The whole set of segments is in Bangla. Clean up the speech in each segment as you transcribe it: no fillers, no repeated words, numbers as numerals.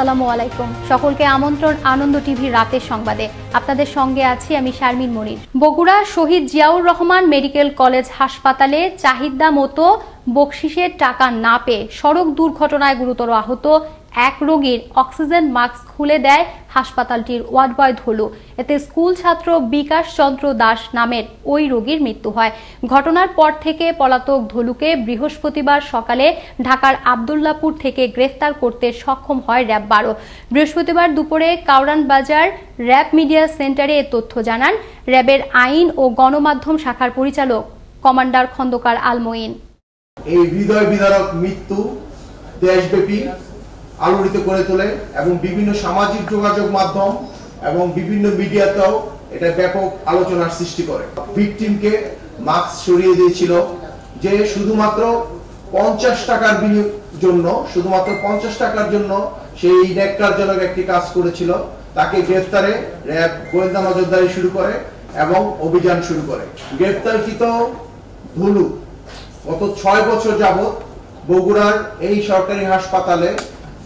আসসালামু আলাইকুম। সকলকে আমন্ত্রণ আনন্দ টিভি রাতের সংবাদে। আপনাদের সঙ্গে আছি আমি শারমিন মনির। বগুড়া শহীদ জিয়াউর রহমান মেডিকেল কলেজ হাসপাতালে চাহিদা মতো বকশিসের টাকা না পেয়ে সড়ক দুর্ঘটনায় গুরুতর আহত এক রোগীর অক্সিজেন মাস্ক খুলে দেয় হাসপাতালটির ওয়ার্ড বয় ধলু। এতে স্কুল ছাত্র বিকাশ চন্দ্র দাস নামের ওই রোগীর মৃত্যু হয়। ঘটনার পর থেকে পলাতক ধলুকে বৃহস্পতিবার সকালে ঢাকার আব্দুল্লাহপুর থেকে গ্রেফতার করতে সক্ষম হয় র্যাব 12। বৃহস্পতিবার দুপুরে কাউরান বাজার র্যাব মিডিয়া সেন্টারে এ তথ্য জানান র্যাবের আইন ও গণমাধ্যম শাখার পরিচালক কমান্ডার খন্দকার আলমঈন। এই হৃদয় বিদারক মৃত্যু দেশব্যাপী আলোড়িত করে তোলে এবং বিভিন্ন সামাজিক যোগাযোগ মাধ্যম এবং বিভিন্ন মিডিয়াতেও এটা ব্যাপক আলোচনার সৃষ্টি করে। ভিকটিমকে মাস্ক সরিয়ে দিয়েছিল যে শুধুমাত্র 50 টাকার জন্য শুধুমাত্র 50 টাকার জন্য সেই নেককারজনক একটি কাজ করেছিল। তাকে গ্রেফতারে র্যাব গোয়েন্দা নজরদারি শুরু করে এবং অভিযান শুরু করে। গ্রেফতারকৃত ধলু গত 6 বছর যাবত বগুড়ার এই সরকারি হাসপাতালে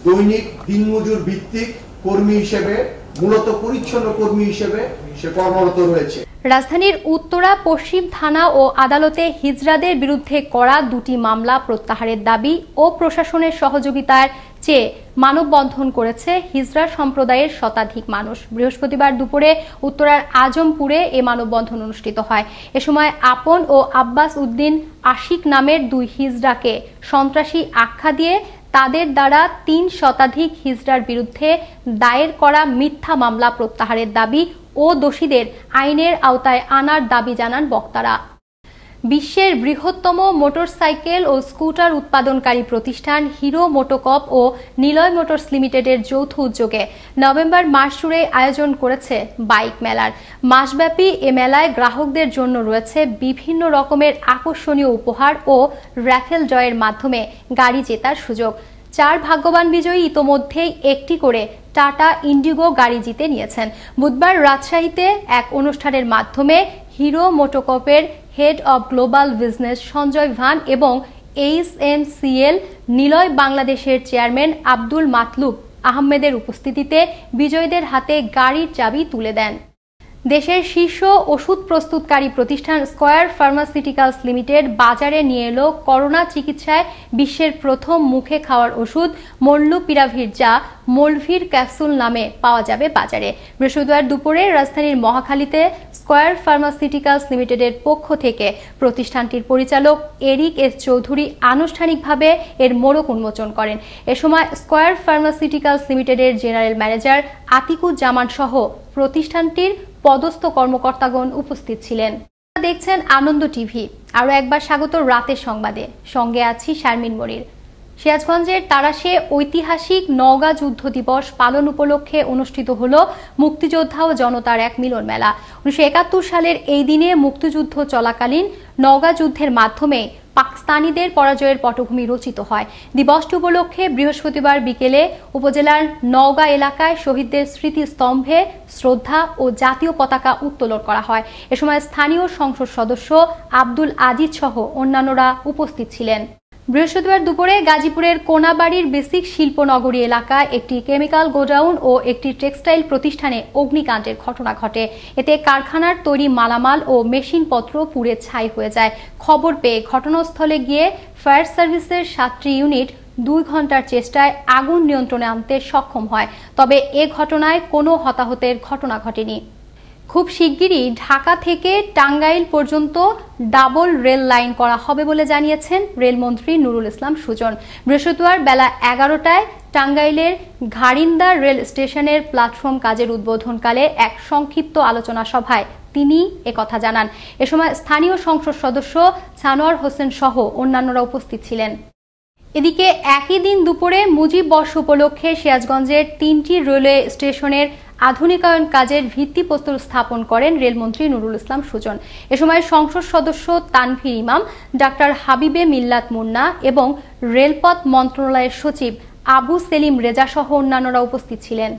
দৈনিক দিনমজুর ভিত্তিক কর্মী হিসেবে, মূলত পরিচ্ছন্ন কর্মী হিসেবে সে কর্মরত রয়েছে। রাজধানীর উত্তরা পশ্চিম থানা ও আদালতে হিজড়াদের বিরুদ্ধে করা 2টি মামলা প্রত্যাহারের দাবি ও প্রশাসনের সহযোগিতার চেয়ে মানববন্ধন করেছে হিজড়া সম্প্রদায়ের শতাধিক মানুষ। বৃহস্পতিবার দুপুরে উত্তরার আজমপুরে এ মানববন্ধন অনুষ্ঠিত হয়। এ সময় আপন ও আব্বাস উদ্দিন আশিক নামের 2 হিজড়াকে সন্ত্রাসী আখ্যা দিয়ে তাদের দ্বারা 3 শতাধিক হিজড়ার বিরুদ্ধে দায়ের করা মিথ্যা মামলা প্রত্যাহারের দাবি ও দোষীদের আইনের আওতায় আনার দাবি জানান বক্তারা। বিশ্বের বৃহত্তম মোটরসাইকেল ও স্কুটার উৎপাদনকারী প্রতিষ্ঠান হিরো মোটোকপ ও নিলয় মোটরস লিমিটেডের যৌথ উদ্যোগে নভেম্বর মাস জুড়ে আয়োজন করেছে বাইক মেলার। মাসব্যাপী এ মেলায় গ্রাহকদের জন্য রয়েছে বিভিন্ন রকমের আকর্ষণীয় উপহার ও র্যাফেল ড্রয়ের মাধ্যমে গাড়ি জেতার সুযোগ। 4 ভাগ্যবান বিজয়ী ইতোমধ্যেই একটি করে টাটা ইন্ডিগো গাড়ি জিতে নিয়েছেন। বুধবার রাজশাহীতে এক অনুষ্ঠানের মাধ্যমে হিরো মোটোকপের head of global business Sanjay Bhan এবং HMCL নিলয় বাংলাদেশের চেয়ারম্যান আব্দুল মাতলুব আহমেদের উপস্থিতিতে বিজয়ীদের হাতে গাড়ির চাবি তুলে দেন। দেশের শীর্ষ ওষুধ প্রস্তুতকারী প্রতিষ্ঠান স্কয়ার ফার্মাসিউটিক্যালস লিমিটেড বাজারে নিয়ে এলো করোনা চিকিৎসায় বিশ্বের প্রথম মুখে খাওয়ার ওষুধ মলনুপিরাভির, যা মোলভির ক্যাপসুল নামে পাওয়া যাবে বাজারে। বৃহস্পতিবার দুপুরে রাজধানীর মহাখালীতে স্কয়ার ফার্মাসিউটিক্যালস লিমিটেডের পক্ষ থেকে প্রতিষ্ঠানটির পরিচালক এরিক এস চৌধুরী আনুষ্ঠানিকভাবে এর মোড়ক উন্মোচন করেন। এ সময় স্কয়ার ফার্মাসিউটিক্যালস লিমিটেডের জেনারেল ম্যানেজার আতিকুজ্জামান সহ প্রতিষ্ঠানটির পদস্থ কর্মকর্তাগণ উপস্থিত ছিলেন। দেখছেন আনন্দ টিভি। আরো একবার স্বাগত রাতের সংবাদে। সঙ্গে আছি শারমিন মনির। সিরাজগঞ্জের তারাশে ঐতিহাসিক নওগাঁ যুদ্ধ দিবস পালন উপলক্ষে অনুষ্ঠিত হল মুক্তিযোদ্ধা ও জনতার এক মিলন মেলা। 1971 সালের এই দিনে মুক্তিযুদ্ধ চলাকালীন নওগাঁ যুদ্ধের মাধ্যমে পাকিস্তানিদের পরাজয়ের পটভূমি রচিত হয়। দিবসটি উপলক্ষে বৃহস্পতিবার বিকেলে উপজেলার নওগাঁ এলাকায় শহীদদের স্মৃতিস্তম্ভে শ্রদ্ধা ও জাতীয় পতাকা উত্তোলন করা হয়। এ সময় স্থানীয় সংসদ সদস্য আব্দুল আজিজ সহ অন্যান্যরা উপস্থিত ছিলেন। বৃহস্পতিবার দুপুরে গাজীপুরের কোনাবাড়ির বেসিক শিল্পনগরী এলাকায় একটি কেমিক্যাল গোডাউন ও একটি টেক্সটাইল প্রতিষ্ঠানে অগ্নিকাণ্ডের ঘটনা ঘটে। এতে কারখানার তৈরি মালামাল ও মেশিনপত্র পুড়ে ছাই হয়ে যায়। খবর পেয়ে ঘটনাস্থলে গিয়ে ফায়ার সার্ভিসের 7টি ইউনিট 2 ঘন্টার চেষ্টায় আগুন নিয়ন্ত্রণে আনতে সক্ষম হয়। তবে এ ঘটনায় কোনো হতাহতের ঘটনা ঘটেনি। খুব শিগগিরই ঢাকা থেকে টাঙ্গাইল পর্যন্ত ডাবল রেল লাইন করা হবে বলে জানিয়েছেন রেলমন্ত্রী নুরুল ইসলাম সুজন। বৃহস্পতিবার বেলা 11টায় টাঙ্গাইলের ঘাড়িন্দা রেল স্টেশনের প্ল্যাটফর্ম কাজের উদ্বোধনকালে এক সংক্ষিপ্ত আলোচনা সভায় তিনি একথা জানান। এ সময় স্থানীয় সংসদ সদস্য ছানোয়ার হোসেন সহ অন্যান্যরা উপস্থিত ছিলেন। এদিকে একই দিন দুপুরে মুজিব বর্ষ উপলক্ষে সিরাজগঞ্জের 3টি রেলওয়ে স্টেশনের আধুনিকায়ন কাজের ভিত্তিপ্রস্তর স্থাপন করেন রেলমন্ত্রী নুরুল ইসলাম সুজন। এ সময় সংসদ সদস্য তানভীর ইমাম, ডাক্তার হাবিবে মিল্লাত মুন্না এবং রেলপথ মন্ত্রণালয়ের সচিব আবু সেলিম রেজা সহ অন্যান্যরা উপস্থিত ছিলেন।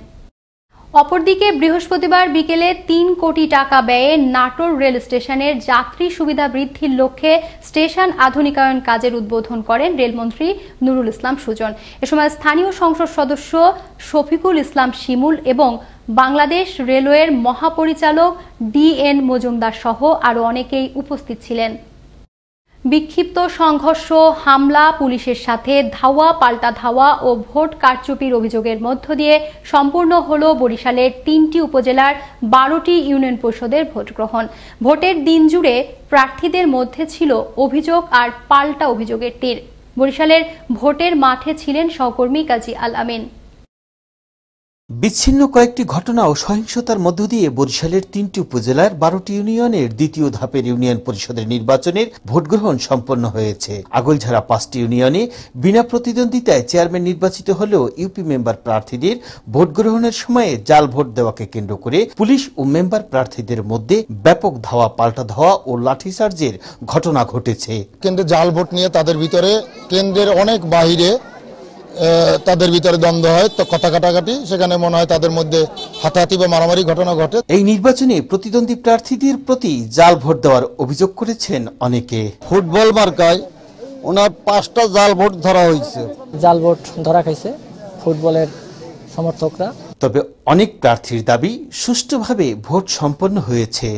অপরদিকে বৃহস্পতিবার বিকেলে ৩ কোটি টাকা ব্যয়ে নাটোর রেল স্টেশনের যাত্রী সুবিধা বৃদ্ধির লক্ষ্যে স্টেশন আধুনিকায়ন কাজের উদ্বোধন করেন রেলমন্ত্রী নুরুল ইসলাম সুজন। এ সময় স্থানীয় সংসদ সদস্য শফিকুল ইসলাম শিমুল এবং বাংলাদেশ রেলওয়ের মহাপরিচালক DN মজুমদার সহ আরও অনেকেই উপস্থিত ছিলেন। বিক্ষিপ্ত সংঘর্ষ, হামলা, পুলিশের সাথে ধাওয়া পাল্টা ধাওয়া ও ভোট কারচুপির অভিযোগের মধ্য দিয়ে সম্পূর্ণ হল বরিশালের ৩টি উপজেলার ১২টি ইউনিয়ন পরিষদের ভোট গ্রহণ। ভোটের দিন জুড়ে প্রার্থীদের মধ্যে ছিল অভিযোগ আর পাল্টা অভিযোগের তীর। বরিশালের ভোটের মাঠে ছিলেন সহকর্মী কাজী আল আমিন। বিচ্ছিন্ন কয়েকটি ঘটনা ও সহিংসতার মধ্য দিয়ে বরিশালের ৩টি উপজেলার ১২টি ইউনিয়নের দ্বিতীয় ধাপের ইউনিয়ন পরিষদের নির্বাচনের ভোটগ্রহণ সম্পন্ন হয়েছে। আগলঝাড়া ৫টি ইউনিয়নে বিনা প্রতিদ্বন্দ্বিতায় চেয়ারম্যান নির্বাচিত হলেও ইউপি মেম্বার প্রার্থীদের ভোটগ্রহণের সময়ে জাল ভোট দেওয়াকে কেন্দ্র করে পুলিশ ও মেম্বার প্রার্থীদের মধ্যে ব্যাপক ধাওয়া পাল্টা ধাওয়া ও লাঠিচার্জের ঘটনা ঘটেছে। কেন্দ্রে জাল ভোট নিয়ে তাদের ভিতরে কেন্দ্রের অনেক বাহিরে তাদের ভিতরে দ্বন্দ্ব হয়, তো কথা কাটাকাটি, সেখানে মনে হয় তাদের মধ্যে হাতাহাতি বা মারামারি ঘটনা ঘটে। এই নির্বাচনে প্রতিদ্বন্দ্বী প্রার্থীদের প্রতি জাল ভোট দেওয়ার অভিযোগ করেছেন অনেকে। ফুটবল মার্কায় ওনার 5টা জাল ভোট ধরা হয়েছে। জাল ভোট ধরা খাইছে ফুটবলের সমর্থকরা। তবে অনেক প্রার্থীর দাবি সুষ্ঠুভাবে ভোট সম্পন্ন হয়েছে।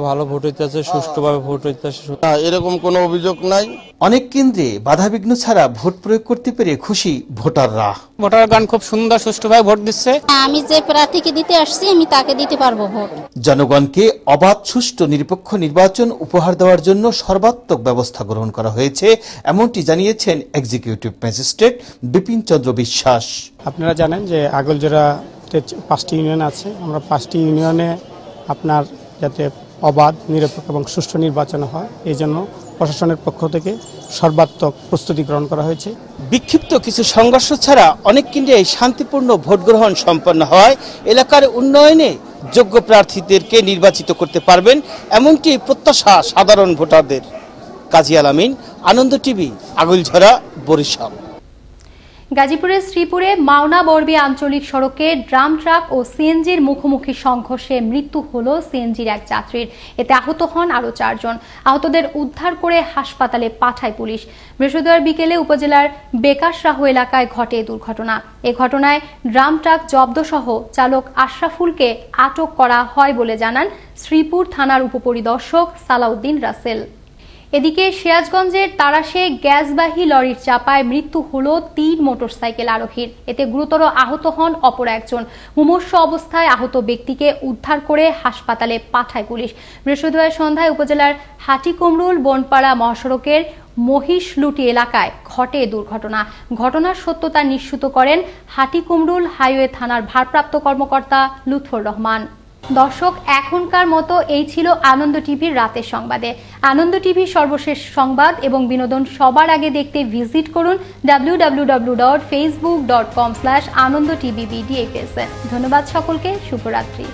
ভালো ভোট হইতেছে, সুষ্ঠুভাবে ভোট হইতেছে, এরকম কোনো অভিযোগ নাই। অনেক কেন্দ্রে বাধাবিঘ্ন ছাড়া ভোট প্রয়োগ করতে পেরে খুশি ভোটাররা। ভোটারগণ খুব সুন্দর সুষ্ঠুভাবে ভোট দিচ্ছে। আমি যে প্রার্থীকে দিতে আসছি আমি তাকে দিতে পারবো ভোট। জনগণকে অবাধ, সুষ্ঠু, নিরপেক্ষ নির্বাচন উপহার দেওয়ার জন্য সর্বাত্মক ব্যবস্থা গ্রহণ করা হয়েছে, এমনটি জানিয়েছেন এক্সিকিউটিভ ম্যাজিস্ট্রেট বিপিন চন্দ্র বিশ্বাস। আপনারা জানেন যে আগলঝাড়া 5টি ইউনিয়ন আছে। আমরা 5টি ইউনিয়নে আপনার যাতে অবাধ, নিরপেক্ষ এবং সুষ্ঠু নির্বাচন হয়, এই জন্য প্রশাসনের পক্ষ থেকে সর্বাত্মক প্রস্তুতি গ্রহণ করা হয়েছে। বিক্ষিপ্ত কিছু সংঘর্ষ ছাড়া অনেক কেন্দ্রে শান্তিপূর্ণ ভোট গ্রহণ সম্পন্ন হয়। এলাকার উন্নয়নে যোগ্য প্রার্থীদেরকে নির্বাচিত করতে পারবেন, এমনটি প্রত্যাশা সাধারণ ভোটারদের। কাজী আল আমিন, আনন্দ টিভি, আগলঝাড়া, বরিশাল। গাজীপুরের শ্রীপুরে মাওনা বরবী আঞ্চলিক সড়কে ড্রাম ট্রাক ও সিএনজির মুখোমুখি সংঘর্ষে মৃত্যু হল সিএনজির এক যাত্রীর। এতে আহত হন আরও 4 জন। আহতদের উদ্ধার করে হাসপাতালে পাঠায় পুলিশ। বৃহস্পতিবার বিকেলে উপজেলার বেকারশাহ এলাকায় ঘটে দুর্ঘটনা। এ ঘটনায় ড্রাম ট্রাক জব্দসহ চালক আশরাফুলকে আটক করা হয় বলে জানান শ্রীপুর থানার উপপরিদর্শক সালাউদ্দিন রাসেল। এদিকে সিরাজগঞ্জের তারাশে গ্যাসবাহী লরির চাপায় মৃত্যু হল 3 মোটরসাইকেল আরোহীর। এতে গুরুতর আহত হন অপর একজন। মুমূর্ষ অবস্থায় আহত ব্যক্তিকে উদ্ধার করে হাসপাতালে পাঠায় পুলিশ। বৃহস্পতিবার সন্ধ্যায় উপজেলার হাটিকুমরুল বনপাড়া মহাসড়কের মহিষলুটি এলাকায় ঘটে দুর্ঘটনা। ঘটনার সত্যতা নিশ্চিত করেন হাটিকুমরুল হাইওয়ে থানার ভারপ্রাপ্ত কর্মকর্তা লুৎফর রহমান। দর্শক, এখনকার মতো এই ছিল আনন্দ টিভির রাতের সংবাদে। আনন্দ টিভির সর্বশেষ সংবাদ এবং বিনোদন সবার আগে দেখতে ভিজিট করুন www.facebook.com/anondotvbdsn। ধন্যবাদ সকলকে, শুভরাত্রি।